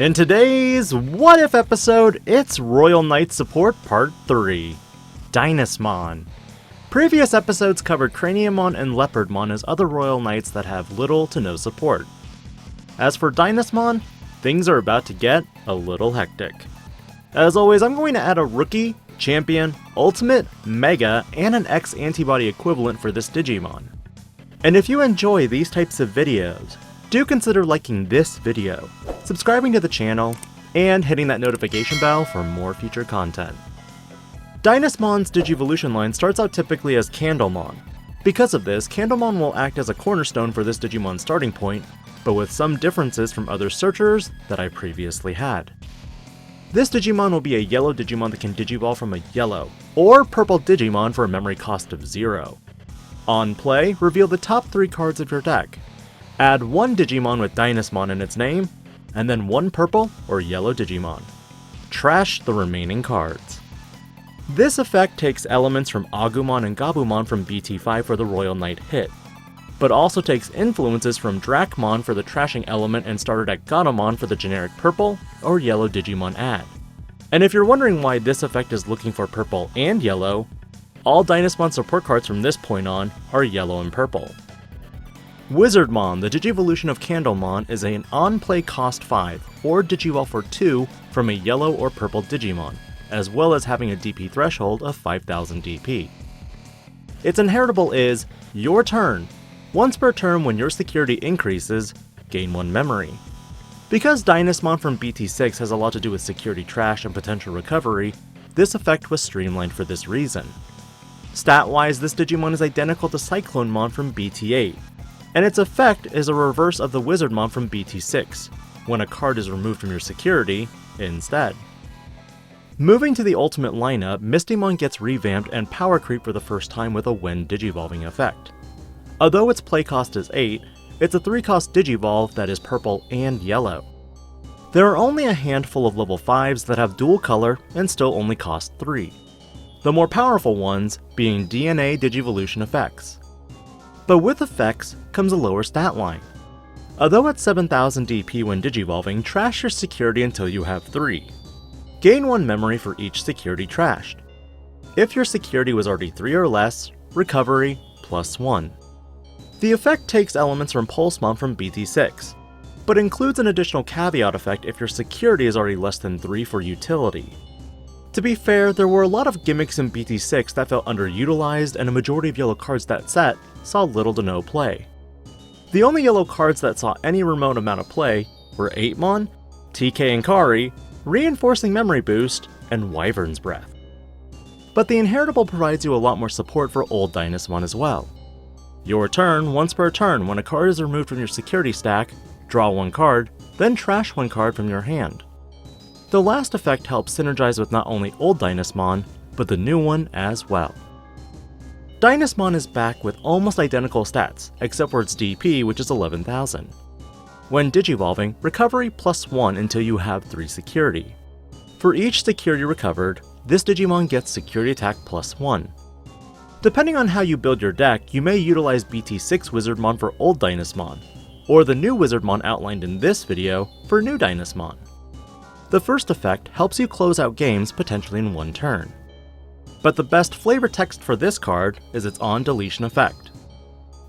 In today's What If episode, it's Royal Knight Support Part 3, Dynasmon. Previous episodes covered Craniamon and Leopardmon as other Royal Knights that have little to no support. As for Dynasmon, things are about to get a little hectic. As always, I'm going to add a Rookie, Champion, Ultimate, Mega, and an X-Antibody equivalent for this Digimon. And if you enjoy these types of videos, do consider liking this video, subscribing to the channel, and hitting that notification bell for more future content. Dynasmon's Digivolution line starts out typically as Candlemon. Because of this, Candlemon will act as a cornerstone for this Digimon starting point, but with some differences from other searchers that I previously had. This Digimon will be a yellow Digimon that can Digivolve from a yellow or purple Digimon for a memory cost of 0. On play, reveal the top 3 cards of your deck. Add one Digimon with Dynasmon in its name, and then one purple or yellow Digimon. Trash the remaining cards. This effect takes elements from Agumon and Gabumon from BT5 for the Royal Knight hit, but also takes influences from Dracmon for the trashing element and starter deck Gatomon for the generic purple or yellow Digimon add. And if you're wondering why this effect is looking for purple and yellow, all Dynasmon support cards from this point on are yellow and purple. Wizardmon, the Digivolution of Candlemon, is an on-play cost 5 or Digivolve for 2 from a yellow or purple Digimon, as well as having a DP threshold of 5000 DP. Its inheritable is your turn. Once per turn when your security increases, gain 1 memory. Because Dynasmon from BT6 has a lot to do with security trash and potential recovery, this effect was streamlined for this reason. Stat-wise, this Digimon is identical to Cyclonemon from BT8, and its effect is a reverse of the Wizardmon from BT6, when a card is removed from your security instead. Moving to the ultimate lineup, Mistymon gets revamped and power creep for the first time with a when Digivolving effect. Although its play cost is 8, it's a 3-cost Digivolve that is purple and yellow. There are only a handful of level 5s that have dual color and still only cost 3. The more powerful ones being DNA Digivolution effects. But with effects comes a lower stat line. Although at 7000 DP when Digivolving, trash your security until you have 3. Gain 1 memory for each security trashed. If your security was already 3 or less, recovery +1. The effect takes elements from Pulsemon from BT6, but includes an additional caveat effect if your security is already less than 3 for utility. To be fair, there were a lot of gimmicks in BT6 that felt underutilized, and a majority of yellow cards that set saw little to no play. The only yellow cards that saw any remote amount of play were 8mon, TK and Kari, Reinforcing Memory Boost, and Wyvern's Breath. But the inheritable provides you a lot more support for old Dynasmon as well. Your turn, once per turn, when a card is removed from your security stack, draw 1 card, then trash 1 card from your hand. The last effect helps synergize with not only old Dynasmon, but the new one as well. Dynasmon is back with almost identical stats, except for its DP, which is 11,000. When Digivolving, recovery +1 until you have 3 security. For each security recovered, this Digimon gets security attack +1. Depending on how you build your deck, you may utilize BT6 Wizardmon for old Dynasmon, or the new Wizardmon outlined in this video for new Dynasmon. The first effect helps you close out games potentially in 1 turn. But the best flavor text for this card is its on deletion effect.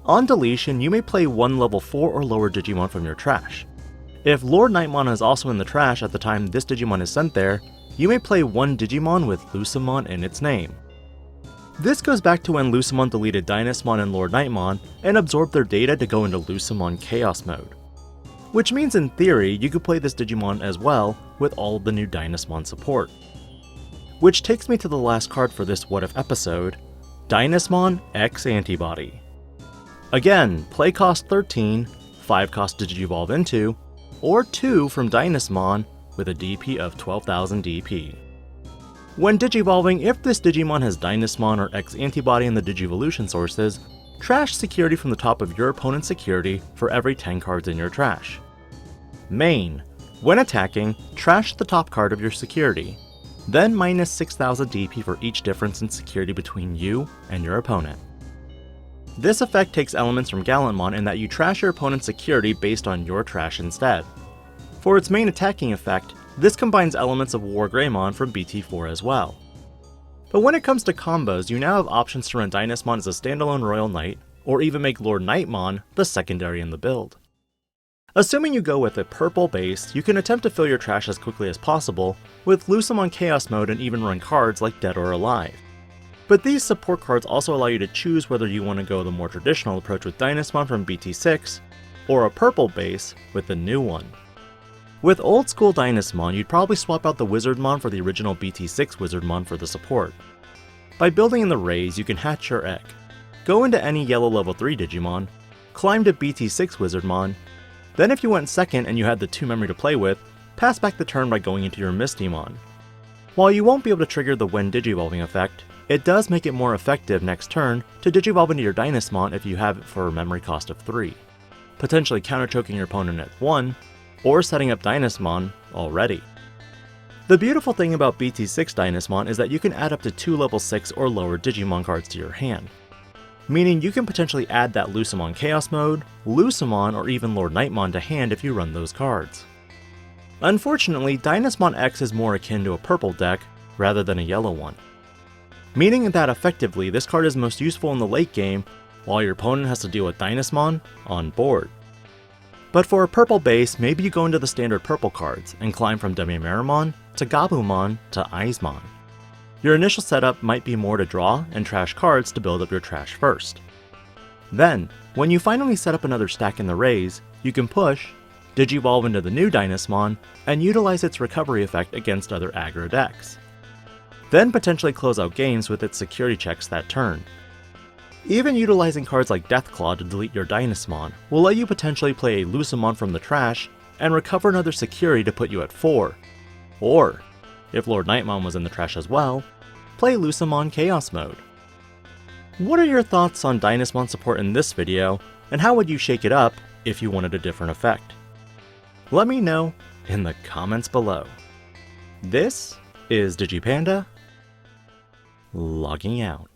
On deletion, you may play 1 level 4 or lower Digimon from your trash. If Lord Knightmon is also in the trash at the time this Digimon is sent there, you may play 1 Digimon with Lucemon in its name. This goes back to when Lucemon deleted Dynasmon and Lord Knightmon and absorbed their data to go into Lucemon Chaos mode. Which means in theory, you could play this Digimon as well with all of the new Dynasmon support. Which takes me to the last card for this What If episode, Dynasmon X-Antibody. Again, play cost 13, 5 cost to Digivolve into, or 2 from Dynasmon with a DP of 12,000 DP. When Digivolving, if this Digimon has Dynasmon or X-Antibody in the Digivolution sources, trash security from the top of your opponent's security for every 10 cards in your trash. Main. When attacking, trash the top card of your security, then minus 6000 DP for each difference in security between you and your opponent. This effect takes elements from Candlemon in that you trash your opponent's security based on your trash instead. For its main attacking effect, this combines elements of War Greymon from BT4 as well. But when it comes to combos, you now have options to run Dynasmon as a standalone Royal Knight, or even make Lord Knightmon the secondary in the build. Assuming you go with a purple base, you can attempt to fill your trash as quickly as possible, with Leopardmon Chaos Mode and even run cards like Dead or Alive. But these support cards also allow you to choose whether you want to go the more traditional approach with Dynasmon from BT6, or a purple base with the new one. With old school Dynasmon, you'd probably swap out the Wizardmon for the original BT6 Wizardmon for the support. By building in the rays, you can hatch your egg, go into any yellow level 3 Digimon, climb to BT6 Wizardmon, then if you went second and you had the 2 memory to play with, pass back the turn by going into your Mistymon. While you won't be able to trigger the when Digivolving effect, it does make it more effective next turn to Digivolve into your Dynasmon if you have it for a memory cost of 3, potentially counter-choking your opponent at 1, or setting up Dynasmon already. The beautiful thing about BT6 Dynasmon is that you can add up to 2 level 6 or lower Digimon cards to your hand, meaning you can potentially add that Leopardmon Chaos Mode, Leopardmon, or even Lord Knightmon to hand if you run those cards. Unfortunately, Dynasmon X is more akin to a purple deck rather than a yellow one, meaning that effectively this card is most useful in the late game while your opponent has to deal with Dynasmon on board. But for a purple base, maybe you go into the standard purple cards and climb from Demimeramon to Gabumon to Eismon. Your initial setup might be more to draw and trash cards to build up your trash first. Then, when you finally set up another stack in the rays, you can push, Digivolve into the new Dynasmon, and utilize its recovery effect against other aggro decks. Then potentially close out games with its security checks that turn. Even utilizing cards like Deathclaw to delete your Dynasmon will let you potentially play a Leopardmon from the trash and recover another security to put you at 4. Or, if Lord Knightmon was in the trash as well, play Leopardmon Chaos Mode. What are your thoughts on Dynasmon support in this video, and how would you shake it up if you wanted a different effect? Let me know in the comments below. This is Digi-Panda, logging out.